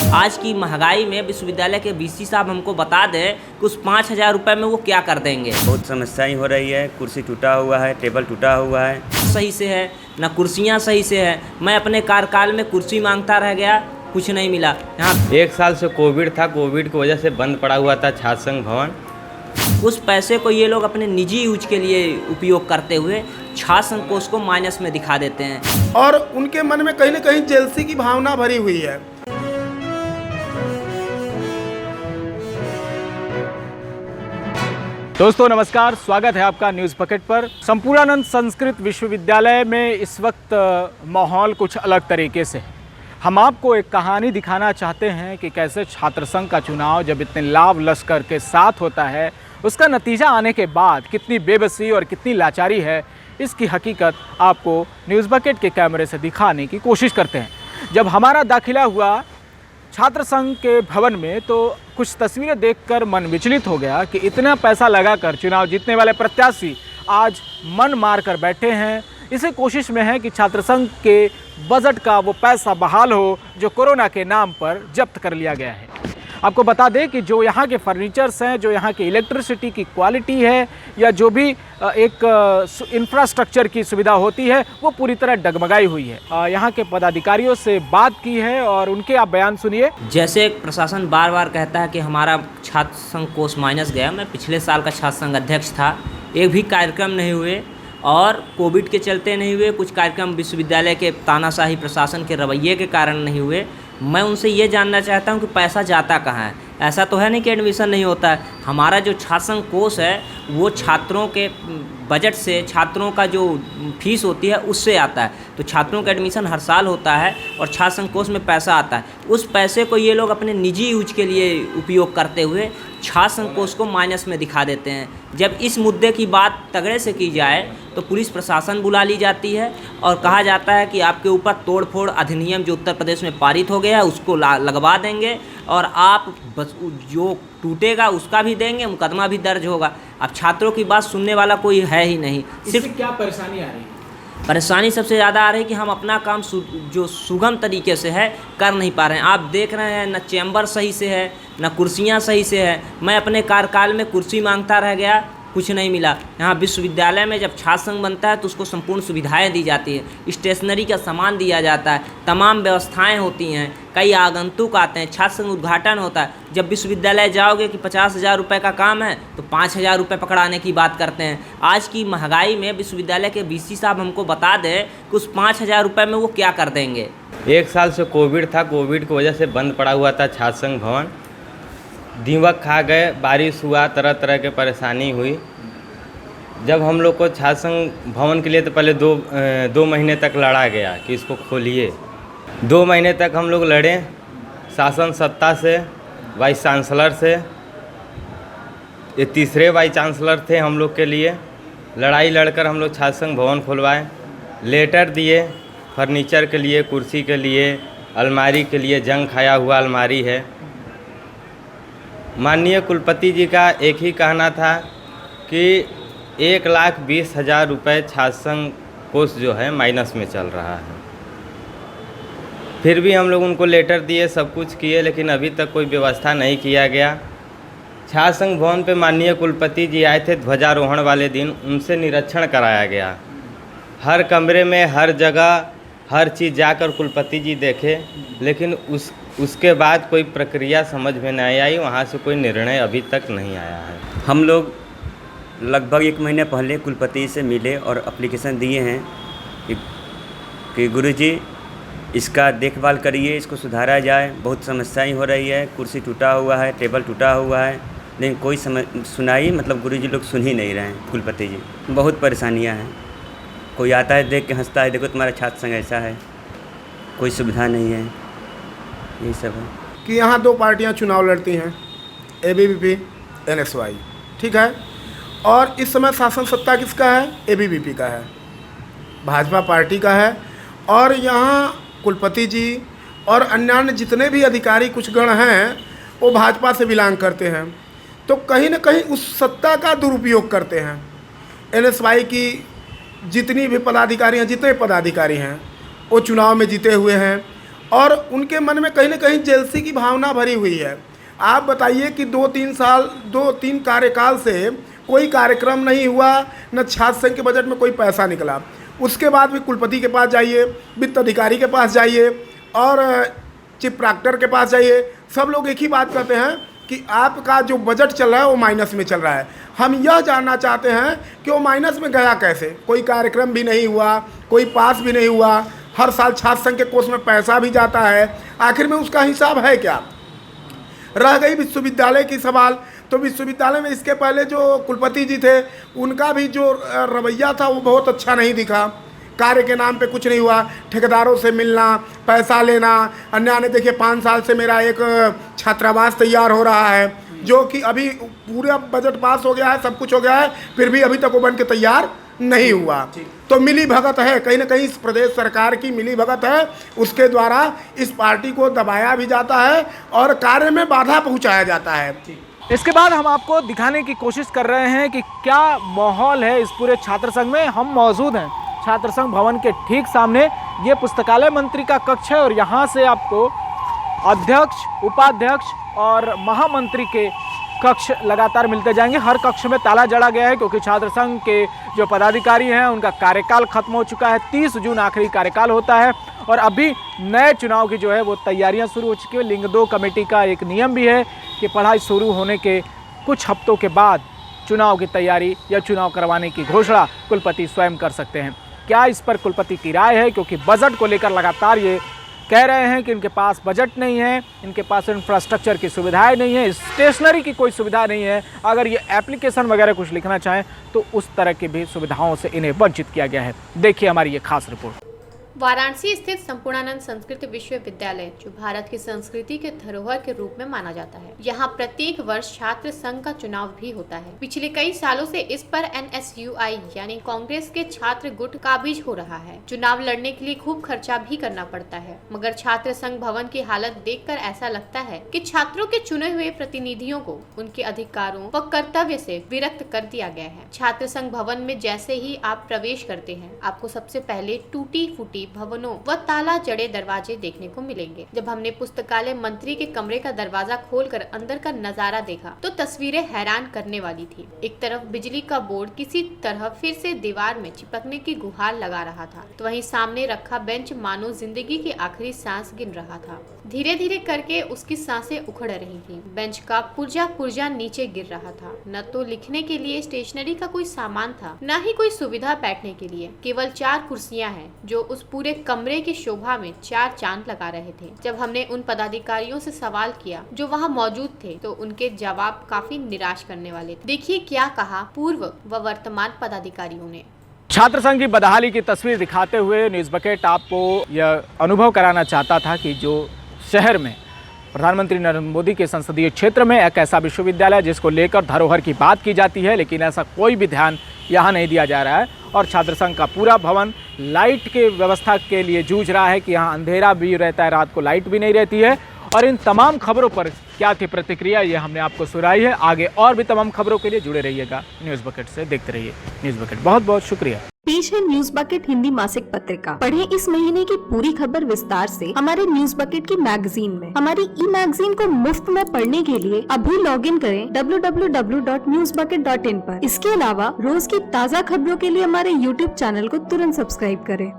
आज की महंगाई में विश्वविद्यालय के वीसी साहब हमको बता दें कि उस 5,000 रुपये में वो क्या कर देंगे। बहुत समस्याएं हो रही है, कुर्सी टूटा हुआ है, टेबल टूटा हुआ है, सही से है ना, कुर्सियाँ सही से है। मैं अपने कार्यकाल में कुर्सी मांगता रह गया, कुछ नहीं मिला। यहाँ 1 साल से कोविड था, कोविड की वजह से बंद पड़ा हुआ था छात्र संघ भवन। उस पैसे को ये लोग अपने निजी यूज के लिए उपयोग करते हुए छात्र संघ कोष को माइनस में दिखा देते हैं और उनके मन में कहीं न कहीं जेलसी की भावना भरी हुई है। दोस्तों नमस्कार, स्वागत है आपका न्यूज़ बकेट पर। संपूर्णानंद संस्कृत विश्वविद्यालय में इस वक्त माहौल कुछ अलग तरीके से है। हम आपको एक कहानी दिखाना चाहते हैं कि कैसे छात्र संघ का चुनाव जब इतने लाभ लश्कर के साथ होता है, उसका नतीजा आने के बाद कितनी बेबसी और कितनी लाचारी है, इसकी हकीकत आपको न्यूज़ बकेट के कैमरे से दिखाने की कोशिश करते हैं। जब हमारा दाखिला हुआ छात्र संघ के भवन में तो कुछ तस्वीरें देखकर मन विचलित हो गया कि इतना पैसा लगाकर चुनाव जीतने वाले प्रत्याशी आज मन मार कर बैठे हैं। इसी कोशिश में है कि छात्र संघ के बजट का वो पैसा बहाल हो जो कोरोना के नाम पर जब्त कर लिया गया है। आपको बता दें कि जो यहाँ के फर्नीचर्स हैं, जो यहाँ की इलेक्ट्रिसिटी की क्वालिटी है या जो भी एक इंफ्रास्ट्रक्चर की सुविधा होती है, वो पूरी तरह डगमगाई हुई है। यहाँ के पदाधिकारियों से बात की है और उनके आप बयान सुनिए। जैसे प्रशासन बार बार कहता है कि हमारा छात्र संघ कोष माइनस गया। मैं पिछले साल का छात्र संघ अध्यक्ष था, एक भी कार्यक्रम नहीं हुए और कोविड के चलते नहीं हुए, कुछ कार्यक्रम विश्वविद्यालय के तानाशाही प्रशासन के रवैये के कारण नहीं हुए। मैं उनसे ये जानना चाहता हूँ कि पैसा जाता कहाँ है। ऐसा तो है नहीं कि एडमिशन नहीं होता है। हमारा जो छात्र संघ कोष है वो छात्रों के बजट से, छात्रों का जो फीस होती है उससे आता है। तो छात्रों का एडमिशन हर साल होता है और छात्र संघ कोष में पैसा आता है। उस पैसे को ये लोग अपने निजी यूज के लिए उपयोग करते हुए छात्र संघ कोष को माइनस में दिखा देते हैं। जब इस मुद्दे की बात तगड़े से की जाए तो पुलिस प्रशासन बुला ली जाती है और कहा जाता है कि आपके ऊपर तोड़फोड़ अधिनियम जो उत्तर प्रदेश में पारित हो गया है उसको लगवा देंगे और आप बस जो टूटेगा उसका भी देंगे, मुकदमा भी दर्ज होगा। अब छात्रों की बात सुनने वाला कोई है ही नहीं। सिर्फ क्या परेशानी आ रही है? परेशानी सबसे ज़्यादा आ रही है कि हम अपना काम जो सुगम तरीके से है कर नहीं पा रहे हैं। आप देख रहे हैं न चैम्बर सही से है, न कुर्सियां सही से है। मैं अपने कार्यकाल में कुर्सी मांगता रह गया, कुछ नहीं मिला। यहाँ विश्वविद्यालय में जब छात्र संघ बनता है तो उसको संपूर्ण सुविधाएं दी जाती है, स्टेशनरी का सामान दिया जाता है, तमाम व्यवस्थाएं होती हैं, कई आगंतुक आते हैं, छात्र संघ उद्घाटन होता है। जब विश्वविद्यालय जाओगे कि 50,000 रुपये का काम है तो 5,000 रुपये पकड़ाने की बात करते हैं। आज की महंगाई में विश्वविद्यालय के वीसी साहब हमको बता दें कि उस 5,000 रुपये में वो क्या कर देंगे। 1 साल से कोविड था, कोविड की वजह से बंद पड़ा हुआ था छात्र संघ भवन। दीमक खा गए, बारिश हुआ, तरह तरह के परेशानी हुई। जब हम लोग को छात्र संघ भवन के लिए तो पहले दो महीने तक लड़ा गया कि इसको खोलिए। 2 महीने तक हम लोग लड़े शासन सत्ता से, वाइस चांसलर से। ये तीसरे वाइस चांसलर थे हम लोग के लिए। लड़ाई लड़कर हम लोग छात्र संघ भवन खुलवाए, लेटर दिए फर्नीचर के लिए, कुर्सी के लिए, अलमारी के लिए। जंग खाया हुआ अलमारी है। माननीय कुलपति जी का एक ही कहना था कि 1,20,000 रुपये छात्र संघ कोष जो है माइनस में चल रहा है। फिर भी हम लोग उनको लेटर दिए, सब कुछ किए, लेकिन अभी तक कोई व्यवस्था नहीं किया गया। छात्र संघ भवन पे माननीय कुलपति जी आए थे ध्वजारोहण वाले दिन, उनसे निरीक्षण कराया गया। हर कमरे में, हर जगह, हर चीज़ जाकर कुलपति जी देखे, लेकिन उसके बाद कोई प्रक्रिया समझ में नहीं आई। वहाँ से कोई निर्णय अभी तक नहीं आया है। हम लोग लगभग 1 महीने पहले कुलपति से मिले और एप्लीकेशन दिए हैं कि गुरुजी इसका देखभाल करिए, इसको सुधारा जाए। बहुत समस्याएं हो रही है, कुर्सी टूटा हुआ है, टेबल टूटा हुआ है, लेकिन कोई सुनाई गुरुजी लोग सुन ही नहीं रहे हैं। कुलपति जी, बहुत परेशानियां हैं। कोई आता है देख के हंसता है, देखो तुम्हारा छात्र संघ ऐसा है, कोई सुविधा नहीं है। यही सब है कि यहाँ 2 पार्टियाँ चुनाव लड़ती हैं, ABVP, NSY, ठीक है। और इस समय शासन सत्ता किसका है? ABVP का है, भाजपा पार्टी का है। और यहाँ कुलपति जी और अन्य जितने भी अधिकारी कुछ गण हैं वो भाजपा से बिलोंग करते हैं। तो कहीं ना कहीं उस सत्ता का दुरुपयोग करते हैं। NSY की जितनी भी पदाधिकारी हैं, जितने पदाधिकारी हैं वो चुनाव में जीते हुए हैं और उनके मन में कहीं ना कहीं जेलसी की भावना भरी हुई है। आप बताइए कि 2-3 कार्यकाल से कोई कार्यक्रम नहीं हुआ, न छात्र संघ के बजट में कोई पैसा निकला। उसके बाद भी कुलपति के पास जाइए, वित्त अधिकारी के पास जाइए और चीफ प्रॉक्टर के पास जाइए, सब लोग एक ही बात कहते हैं कि आपका जो बजट चल रहा है वो माइनस में चल रहा है। हम यह जानना चाहते हैं कि वो माइनस में गया कैसे। कोई कार्यक्रम भी नहीं हुआ, कोई पास भी नहीं हुआ, हर साल छात्र संघ के कोष में पैसा भी जाता है, आखिर में उसका हिसाब है क्या। रह गई विश्वविद्यालय की सवाल, तो विश्वविद्यालय में इसके पहले जो कुलपति जी थे उनका भी जो रवैया था वो बहुत अच्छा नहीं दिखा। कार्य के नाम पे कुछ नहीं हुआ, ठेकेदारों से मिलना, पैसा लेना। अन्य ने देखिए 5 साल से मेरा एक छात्रावास तैयार हो रहा है, जो कि अभी पूरा बजट पास हो गया है, सब कुछ हो गया है, फिर भी अभी तक वो बन के तैयार नहीं हुआ। तो मिली भगत है, कहीं ना कहीं इस प्रदेश सरकार की मिली भगत है, उसके द्वारा इस पार्टी को दबाया भी जाता है और कार्य में बाधा पहुंचाया जाता है। इसके बाद हम आपको दिखाने की कोशिश कर रहे हैं कि क्या माहौल है इस पूरे छात्र संघ में। हम मौजूद हैं छात्र संघ भवन के ठीक सामने। ये पुस्तकालय मंत्री का कक्ष है और यहाँ से आपको अध्यक्ष, उपाध्यक्ष और महामंत्री के कक्ष लगातार मिलते जाएंगे। हर कक्ष में ताला जड़ा गया है क्योंकि छात्र संघ के जो पदाधिकारी हैं उनका कार्यकाल खत्म हो चुका है। 30 जून आखिरी कार्यकाल होता है और अभी नए चुनाव की जो है वो तैयारियां शुरू हो चुकी है। लिंग 2 कमेटी का एक नियम भी है कि पढ़ाई शुरू होने के कुछ हफ्तों के बाद चुनाव की तैयारी या चुनाव करवाने की घोषणा कुलपति स्वयं कर सकते हैं। क्या इस पर कुलपति की राय है, क्योंकि बजट को लेकर लगातार ये कह रहे हैं कि इनके पास बजट नहीं है, इनके पास इंफ्रास्ट्रक्चर की सुविधाएं नहीं है, स्टेशनरी की कोई सुविधा नहीं है। अगर ये एप्लीकेशन वगैरह कुछ लिखना चाहें तो उस तरह की भी सुविधाओं से इन्हें वंचित किया गया है। देखिए हमारी ये खास रिपोर्ट। वाराणसी स्थित संपूर्णानंद संस्कृत विश्वविद्यालय, जो भारत की संस्कृति के धरोहर के रूप में माना जाता है, यहाँ प्रत्येक वर्ष छात्र संघ का चुनाव भी होता है। पिछले कई सालों से इस पर NSUI यानी कांग्रेस के छात्र गुट काबिज हो रहा है। चुनाव लड़ने के लिए खूब खर्चा भी करना पड़ता है, मगर छात्र संघ भवन की हालत देखकर ऐसा लगता है कि छात्रों के चुने हुए प्रतिनिधियों को उनके अधिकारों व कर्तव्य से विरक्त कर दिया गया है। छात्र संघ भवन में जैसे ही आप प्रवेश करते हैं, आपको सबसे पहले टूटी फूटी भवनों व ताला जड़े दरवाजे देखने को मिलेंगे। जब हमने पुस्तकालय मंत्री के कमरे का दरवाजा खोलकर अंदर का नजारा देखा तो तस्वीरें हैरान करने वाली थी। एक तरफ बिजली का बोर्ड किसी तरह फिर से दीवार में चिपकने की गुहार लगा रहा था, तो वहीं सामने रखा बेंच मानो जिंदगी की आखिरी सांस गिन रहा था। धीरे धीरे करके उसकी सांसें उखड़ रही थी। बेंच का पुर्जा नीचे गिर रहा था। न तो लिखने के लिए स्टेशनरी का कोई सामान था, न ही कोई सुविधा बैठने के लिए। केवल 4 कुर्सियां हैं जो उस पूरे कमरे की शोभा में 4 चांद लगा रहे थे। जब हमने उन पदाधिकारियों से सवाल किया जो वहाँ मौजूद थे, तो उनके जवाब काफी निराश करने वाले थे। देखिए क्या कहा पूर्व व वर्तमान पदाधिकारियों ने। छात्र संघ की बदहाली की तस्वीर दिखाते हुए न्यूज़ बकेट आपको यह अनुभव कराना चाहता था कि जो शहर में प्रधानमंत्री नरेंद्र मोदी के संसदीय क्षेत्र में एक ऐसा विश्वविद्यालय जिसको लेकर धरोहर की बात की जाती है, लेकिन ऐसा कोई भी ध्यान यहाँ नहीं दिया जा रहा है। और छात्र संघ का पूरा भवन लाइट के व्यवस्था के लिए जूझ रहा है कि यहाँ अंधेरा भी रहता है, रात को लाइट भी नहीं रहती है। और इन तमाम खबरों पर क्या थी प्रतिक्रिया, ये हमने आपको सुनाई है। आगे और भी तमाम खबरों के लिए जुड़े रहिएगा न्यूज़ बकेट से, देखते रहिए न्यूज़ बकेट। बहुत बहुत शुक्रिया। पेश है न्यूज़ बकेट हिंदी मासिक पत्रिका। पढ़ें इस महीने की पूरी खबर विस्तार से हमारे न्यूज़ बकेट की मैगजीन में। हमारी ई मैगजीन को मुफ्त में पढ़ने के लिए अभी लॉगिन करें www.newsbucket.in पर। इसके अलावा रोज की ताज़ा खबरों के लिए हमारे YouTube चैनल को तुरंत सब्सक्राइब करें।